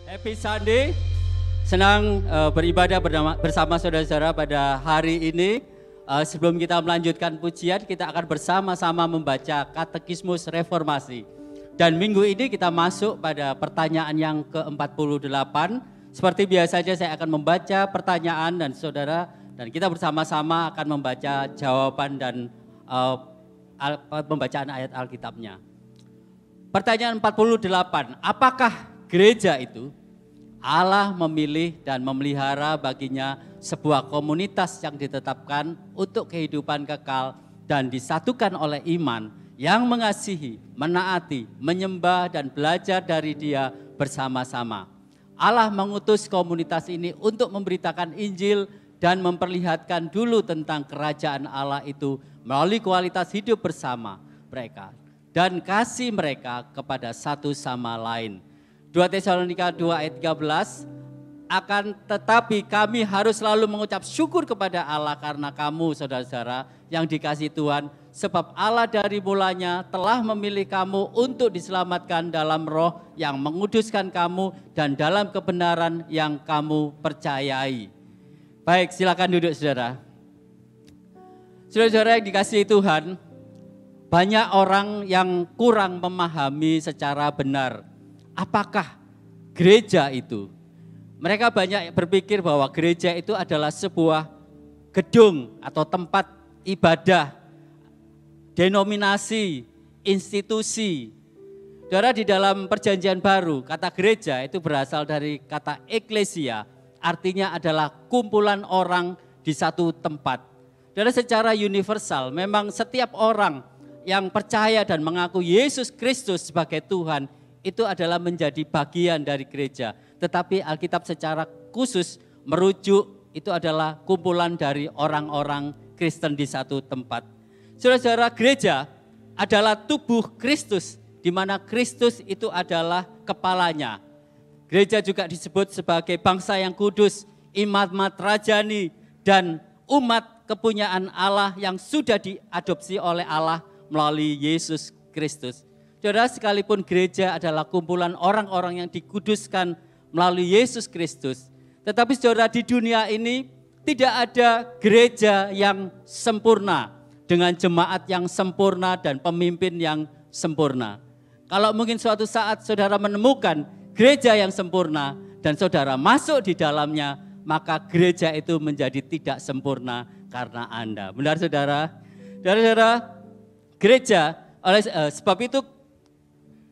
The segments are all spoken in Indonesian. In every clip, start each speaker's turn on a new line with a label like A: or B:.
A: Happy Sunday, senang beribadah bersama saudara-saudara pada hari ini. Sebelum kita melanjutkan pujian, kita akan bersama-sama membaca Katekismus Reformasi. Dan minggu ini kita masuk pada pertanyaan yang ke-48. Seperti biasanya saya akan membaca pertanyaan dan kita bersama-sama akan membaca jawaban dan pembacaan ayat Alkitabnya. Pertanyaan 48, apakah gereja itu Allah memilih dan memelihara baginya sebuah komunitas yang ditetapkan untuk kehidupan kekal dan disatukan oleh iman yang mengasihi, menaati, menyembah dan belajar dari Dia bersama-sama. Allah mengutus komunitas ini untuk memberitakan Injil dan memperlihatkan dulu tentang kerajaan Allah itu melalui kualitas hidup bersama mereka dan kasih mereka kepada satu sama lain. 2 Tesalonika 2 ayat 13, akan tetapi kami harus selalu mengucap syukur kepada Allah karena kamu saudara-saudara yang dikasihi Tuhan, sebab Allah dari mulanya telah memilih kamu untuk diselamatkan dalam roh yang menguduskan kamu dan dalam kebenaran yang kamu percayai. Baik, silakan duduk saudara. Saudara-saudara yang dikasihi Tuhan, banyak orang yang kurang memahami secara benar apakah gereja itu. Mereka banyak berpikir bahwa gereja itu adalah sebuah gedung atau tempat ibadah, denominasi, institusi. Saudara, di dalam perjanjian baru, kata gereja itu berasal dari kata eklesia, artinya adalah kumpulan orang di satu tempat. Saudara, secara universal memang setiap orang yang percaya dan mengaku Yesus Kristus sebagai Tuhan itu adalah menjadi bagian dari gereja. Tetapi Alkitab secara khusus merujuk itu adalah kumpulan dari orang-orang Kristen di satu tempat. Saudara-saudara, gereja adalah tubuh Kristus, di mana Kristus itu adalah kepalanya. Gereja juga disebut sebagai bangsa yang kudus, imat-imat rajani, dan umat kepunyaan Allah yang sudah diadopsi oleh Allah melalui Yesus Kristus. Saudara, sekalipun gereja adalah kumpulan orang-orang yang dikuduskan melalui Yesus Kristus, tetapi saudara, di dunia ini tidak ada gereja yang sempurna dengan jemaat yang sempurna dan pemimpin yang sempurna. Kalau mungkin suatu saat saudara menemukan gereja yang sempurna dan saudara masuk di dalamnya, maka gereja itu menjadi tidak sempurna karena Anda. Benar saudara? Saudara-saudara, gereja, oleh sebab itu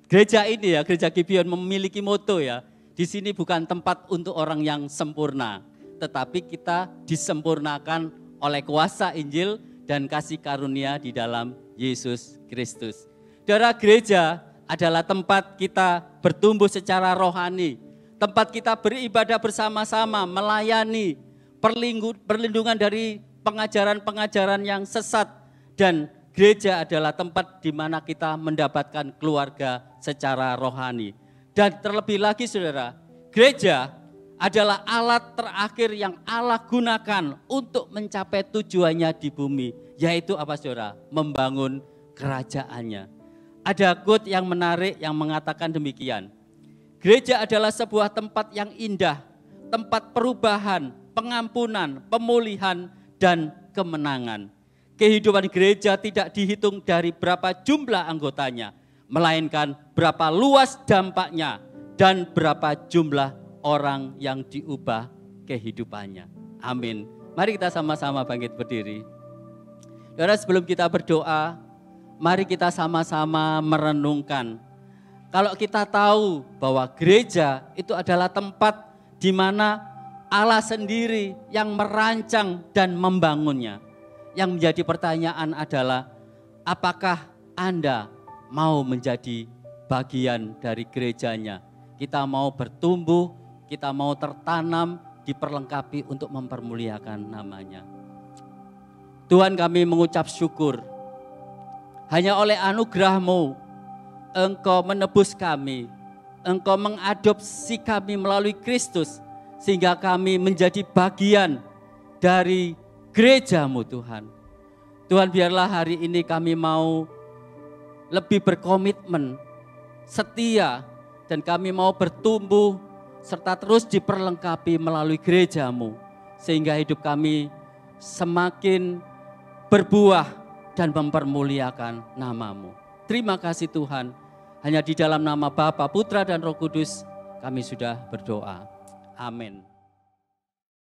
A: gereja ini ya, Gereja Gibeon memiliki moto ya, di sini bukan tempat untuk orang yang sempurna, tetapi kita disempurnakan oleh kuasa Injil dan kasih karunia di dalam Yesus Kristus. Saudara, gereja adalah tempat kita bertumbuh secara rohani, tempat kita beribadah bersama-sama, melayani, perlindungan dari pengajaran-pengajaran yang sesat, dan gereja adalah tempat di mana kita mendapatkan keluarga secara rohani. Dan terlebih lagi saudara, gereja adalah alat terakhir yang Allah gunakan untuk mencapai tujuannya di bumi. Yaitu apa saudara? Membangun kerajaannya. Ada quote yang menarik yang mengatakan demikian. Gereja adalah sebuah tempat yang indah, tempat perubahan, pengampunan, pemulihan, dan kemenangan. Kehidupan gereja tidak dihitung dari berapa jumlah anggotanya, melainkan berapa luas dampaknya dan berapa jumlah orang yang diubah kehidupannya. Amin. Mari kita sama-sama bangkit berdiri. Saudara, sebelum kita berdoa, mari kita sama-sama merenungkan. Kalau kita tahu bahwa gereja itu adalah tempat di mana Allah sendiri yang merancang dan membangunnya. Yang menjadi pertanyaan adalah, apakah Anda mau menjadi bagian dari gerejanya? Kita mau bertumbuh, kita mau tertanam, diperlengkapi untuk mempermuliakan namanya. Tuhan, kami mengucap syukur. Hanya oleh anugerah-Mu, Engkau menebus kami. Engkau mengadopsi kami melalui Kristus, sehingga kami menjadi bagian dari gereja-Mu Tuhan. Tuhan, biarlah hari ini kami mau lebih berkomitmen, setia, dan kami mau bertumbuh serta terus diperlengkapi melalui gereja-Mu, sehingga hidup kami semakin berbuah dan mempermuliakan nama-Mu. Terima kasih Tuhan, hanya di dalam nama Bapa, Putra, dan Roh Kudus kami sudah berdoa. Amin.